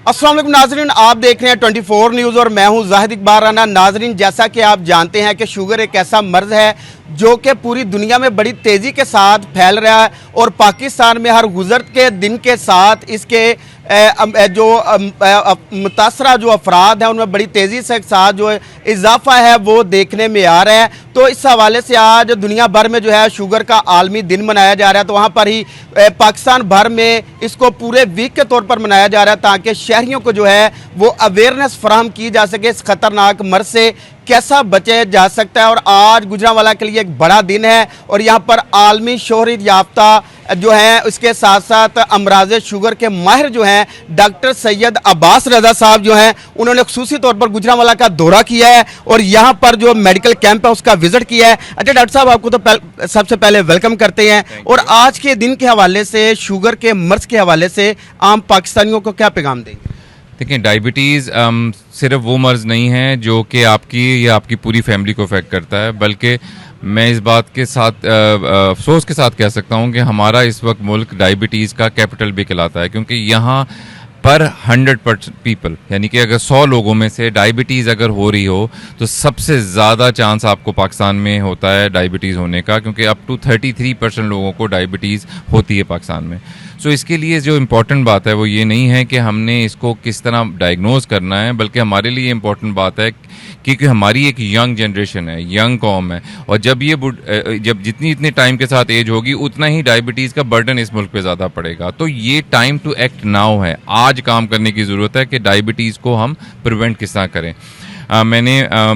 अस्सलाम वालेकुम नाजरीन, आप देख रहे हैं 24 न्यूज़ और मैं हूं जाहिद इकबाल राना। नाजरीन, जैसा कि आप जानते हैं कि शुगर एक ऐसा मर्ज़ है जो कि पूरी दुनिया में बड़ी तेज़ी के साथ फैल रहा है और पाकिस्तान में हर गुज़रत के दिन के साथ इसके जो मुतासरा जो अफराद हैं उनमें बड़ी तेज़ी से साथ जो इजाफा है वो देखने में आ रहा है। तो इस हवाले से आज दुनिया भर में जो है शुगर का आलमी दिन मनाया जा रहा है। तो वहाँ पर ही पाकिस्तान भर में इसको पूरे वीक के तौर पर मनाया जा रहा है ताकि शहरियों को जो है वो अवेयरनेस फराहम की जा सके इस खतरनाक मर्ज से कैसा बचे जा सकता है। और आज गुजरांवाला के लिए एक बड़ा दिन है और यहाँ पर आलमी शोहरत याफ्ता जो है उसके साथ साथ अमराज शुगर के माहिर जो हैं डॉक्टर सैयद अब्बास रजा साहब जो हैं उन्होंने खुसूसी तौर पर गुजरांवाला का दौरा किया है और यहाँ पर जो मेडिकल कैंप है उसका विजिट किया है। अच्छा डॉक्टर साहब, आपको तो सबसे पहले वेलकम करते हैं और आज के दिन के हवाले से शुगर के मर्ज के हवाले से आम पाकिस्तानियों को क्या पैगाम देंगे? देखिए, डायबिटीज़ सिर्फ वो मर्ज़ नहीं है जो कि आपकी या आपकी पूरी फैमिली को अफेक्ट करता है, बल्कि मैं इस बात के साथ अफसोस के साथ कह सकता हूँ कि हमारा इस वक्त मुल्क डायबिटीज़ का कैपिटल भी कहलाता है, क्योंकि यहाँ पर 100% पीपल, यानी कि अगर 100 लोगों में से डायबिटीज़ अगर हो रही हो तो सबसे ज़्यादा चांस आपको पाकिस्तान में होता है डायबिटीज़ होने का, क्योंकि अप टू 33% लोगों को डायबिटीज़ होती है पाकिस्तान में। सो इसके लिए जो इम्पॉर्टेंट बात है वो ये नहीं है कि हमने इसको किस तरह डायग्नोज करना है, बल्कि हमारे लिए इम्पॉर्टेंट बात है क्योंकि हमारी एक यंग जनरेशन है, यंग कौम है, और जब जितनी इतने टाइम के साथ एज होगी उतना ही डायबिटीज़ का बर्डन इस मुल्क पे ज़्यादा पड़ेगा। तो ये टाइम टू एक्ट नाउ है, आज काम करने की ज़रूरत है कि डायबिटीज़ को हम प्रिवेंट किस तरह करें। मैंने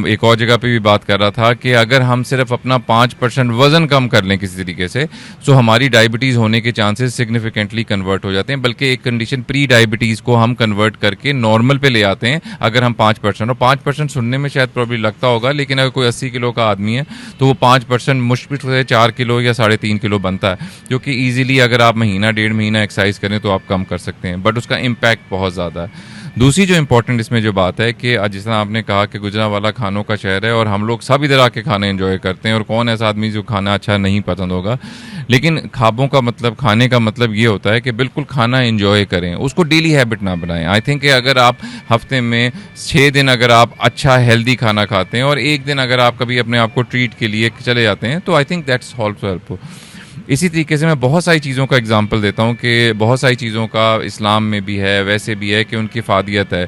एक और जगह पे भी बात कर रहा था कि अगर हम सिर्फ अपना 5% वज़न कम कर लें किसी तरीके से, तो हमारी डायबिटीज़ होने के चांसेस सिग्निफिकेंटली कन्वर्ट हो जाते हैं, बल्कि एक कंडीशन प्री डायबिटीज़ को हम कन्वर्ट करके नॉर्मल पे ले आते हैं अगर हम 5%। और 5% सुनने में शायद प्रॉब्ली लगता होगा, लेकिन अगर कोई 80 किलो का आदमी है तो वो 5% मुश्किल से 4 किलो या 3.5 किलो बनता है, जो कि ईजिली अगर आप महीना 1.5 महीना एक्सरसाइज करें तो आप कम कर सकते हैं, बट उसका इम्पैक्ट बहुत ज़्यादा है। दूसरी जो इम्पोर्टेंट इसमें जो बात है कि जिस तरह आपने कहा कि गुजरांवाला खानों का शहर है और हम लोग सब इधर आके खाने एंजॉय करते हैं, और कौन ऐसा आदमी जो खाना अच्छा नहीं पसंद होगा, लेकिन खाबों का मतलब, खाने का मतलब ये होता है कि बिल्कुल खाना एंजॉय करें, उसको डेली हैबिट ना बनाएं। आई थिंक कि अगर आप हफ्ते में 6 दिन अगर आप अच्छा हेल्दी खाना खाते हैं और एक दिन अगर आप कभी अपने आप को ट्रीट के लिए चले जाते हैं तो I think that's also helpful. इसी तरीके से मैं बहुत सारी चीज़ों का एग्जांपल देता हूँ कि बहुत सारी चीज़ों का इस्लाम में भी है, वैसे भी है कि उनकी फ़ादियत है।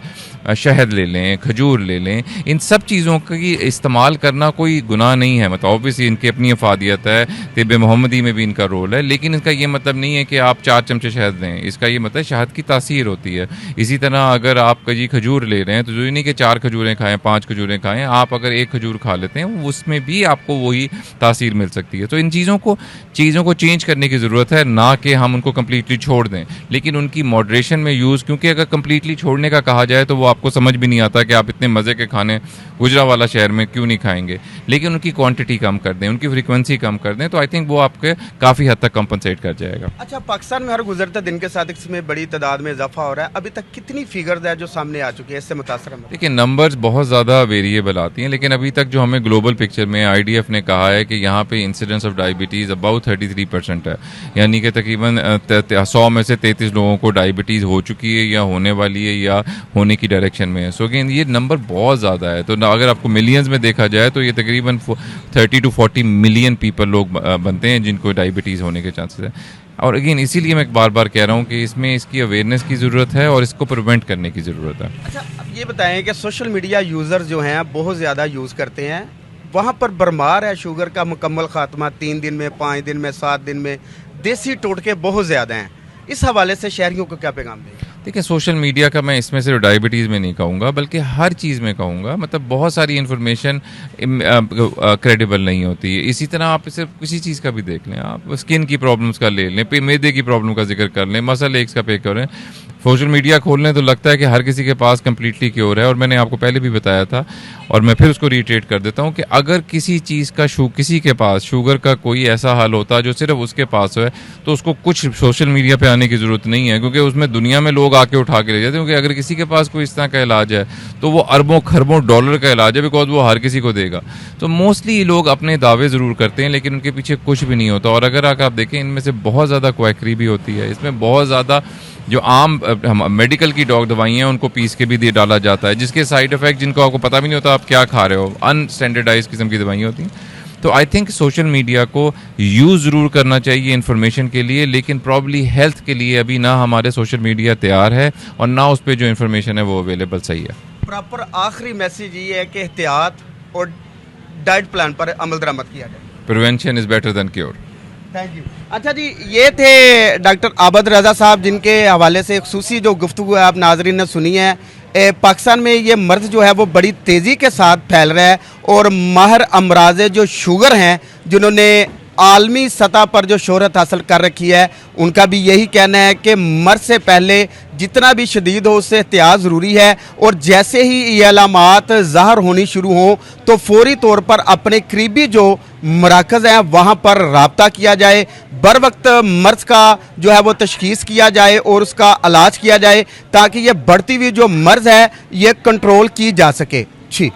शहद ले लें, खजूर ले लें, इन सब चीज़ों की इस्तेमाल करना कोई गुनाह नहीं है। मतलब ऑब्वियसली इनकी अपनी अफादियत है, तिब मोहम्मदी में भी इनका रोल है, लेकिन इसका ये मतलब नहीं है कि आप 4 चमचे शहद लें। इसका ये मतलब शहद की तासीर होती है। इसी तरह अगर आप कभी खजूर ले रहे हैं तो ज़रूरी नहीं कि 4 खजूरें खाएँ, 5 खजूरें खाएँ, आप अगर 1 खजूर खा लेते हैं उसमें भी आपको वही तासीर मिल सकती है। तो इन चीज़ों को चेंज करने की ज़रूरत है, ना कि हम उनको कम्प्लीटली छोड़ दें, लेकिन उनकी मॉडरेशन में यूज़, क्योंकि अगर कम्प्लीटली छोड़ने का कहा जाए तो वो आपको समझ भी नहीं आता कि आप इतने मज़े के खाने गुजरांवाला शहर में क्यों नहीं खाएंगे, लेकिन उनकी क्वांटिटी कम कर दें, उनकी फ्रीक्वेंसी कम कर दें, तो आई थिंक वो आपके काफ़ी हद तक कंपनसेट कर जाएगा। अच्छा, पाकिस्तान में हर गुजरते दिन के साथ इसमें बड़ी तादाद में इजाफा हो रहा है, अभी तक कितनी फिगर्स है जो सामने आ चुकी है इससे मुतासर? देखिए, नंबर्स बहुत ज़्यादा वेरिएबल आती हैं, लेकिन अभी तक जो हमें ग्लोबल पिक्चर में IDF ने कहा है कि यहाँ पे इंसिडेंस ऑफ डायबिटीज़ अबाउट 33% है, यानी कि तकरीबन 100 में से 33 लोगों को डायबिटीज़ हो चुकी है या होने वाली है या होने की डायरेक्शन में है। सो अगेन ये नंबर बहुत ज़्यादा है, तो अगर आपको मिलियंस में देखा जाए तो ये तकरीबन 30 to 40 मिलियन पीपल लोग बनते हैं जिनको डायबिटीज़ होने के चांसेस है। और अगेन इसीलिए मैं बार बार कह रहा हूँ कि इसमें इसकी अवेयरनेस की ज़रूरत है और इसको प्रिवेंट करने की ज़रूरत है। अच्छा, अब ये बताएं कि सोशल मीडिया यूज़र जो हैं बहुत ज़्यादा यूज़ करते हैं, वहाँ पर भरमार है शुगर का मुकम्मल खात्मा 3 दिन में, 5 दिन में, 7 दिन में, देसी टोटके बहुत ज़्यादा हैं। इस हवाले से शहरियों को क्या पैगाम दें? देखिए, सोशल मीडिया का मैं इसमें सिर्फ डायबिटीज़ में नहीं कहूँगा, बल्कि हर चीज़ में कहूँगा। मतलब बहुत सारी इन्फॉर्मेशन क्रेडिबल नहीं होती है। इसी तरह आप सिर्फ किसी चीज़ का भी देख लें, आप स्किन की प्रॉब्लम्स का ले लें, मैदे की प्रॉब्लम का जिक्र कर लें, मसल एक्स का पे करें, सोशल मीडिया खोलने तो लगता है कि हर किसी के पास कम्प्लीटली क्योर है। और मैंने आपको पहले भी बताया था और मैं फिर उसको रिट्रेट कर देता हूँ कि अगर किसी चीज़ का किसी के पास शुगर का कोई ऐसा हल होता जो सिर्फ उसके पास है तो उसको कुछ सोशल मीडिया पे आने की ज़रूरत नहीं है, क्योंकि उसमें दुनिया में लोग आके उठा के ले जाते हैं। क्योंकि अगर किसी के पास कोई इस तरह का इलाज है तो वो अरबों खरबों डॉलर का इलाज है, बिकॉज वो हर किसी को देगा। तो मोस्टली लोग अपने दावे ज़रूर करते हैं लेकिन उनके पीछे कुछ भी नहीं होता। और अगर आप देखें, इनमें से बहुत ज़्यादा क्वैकरी भी होती है, इसमें बहुत ज़्यादा जो आम मेडिकल की डॉग दवाइयाँ हैं उनको पीस के भी दे डाला जाता है, जिसके साइड इफेक्ट जिनको आपको पता भी नहीं होता आप क्या खा रहे हो, अनस्टैंडर्डाइज किस्म की दवाइयाँ होती हैं। तो आई थिंक सोशल मीडिया को यूज़ ज़रूर करना चाहिए इन्फॉर्मेशन के लिए, लेकिन प्रॉब्ली हेल्थ के लिए अभी ना हमारे सोशल मीडिया तैयार है और ना उस पर जो इन्फॉर्मेशन है वो अवेलेबल सही है। प्रॉपर आखिरी मैसेज ये है कि एहतियात और डाइट प्लान पर अमल दरामद किया जाए। Prevention is better than cure. Thank you. अच्छा जी, ये थे डॉक्टर आबद रज़ा साहब, जिनके हवाले से खुसूसी जो गुफ्तगू है आप नाजरीन ने सुनी है। पाकिस्तान में ये मर्ज़ जो है वो बड़ी तेज़ी के साथ फैल रहा है और माहिर अमराज जो शुगर हैं, जिन्होंने आलमी सतह पर जो शोहरत हासिल कर रखी है, उनका भी यही कहना है कि मर्ज़ से पहले जितना भी शदीद हो उससे एहतियात ज़रूरी है और जैसे ही ये अलामात ज़ाहिर होनी शुरू हों तो फौरी तौर पर अपने करीबी जो मराकज़ हैं वहाँ पर रब्ता किया जाए, बर वक्त मर्ज़ का जो है वो तशखीस किया जाए और उसका इलाज किया जाए ताकि ये बढ़ती हुई जो मर्ज़ है ये कंट्रोल की जा सके। जी।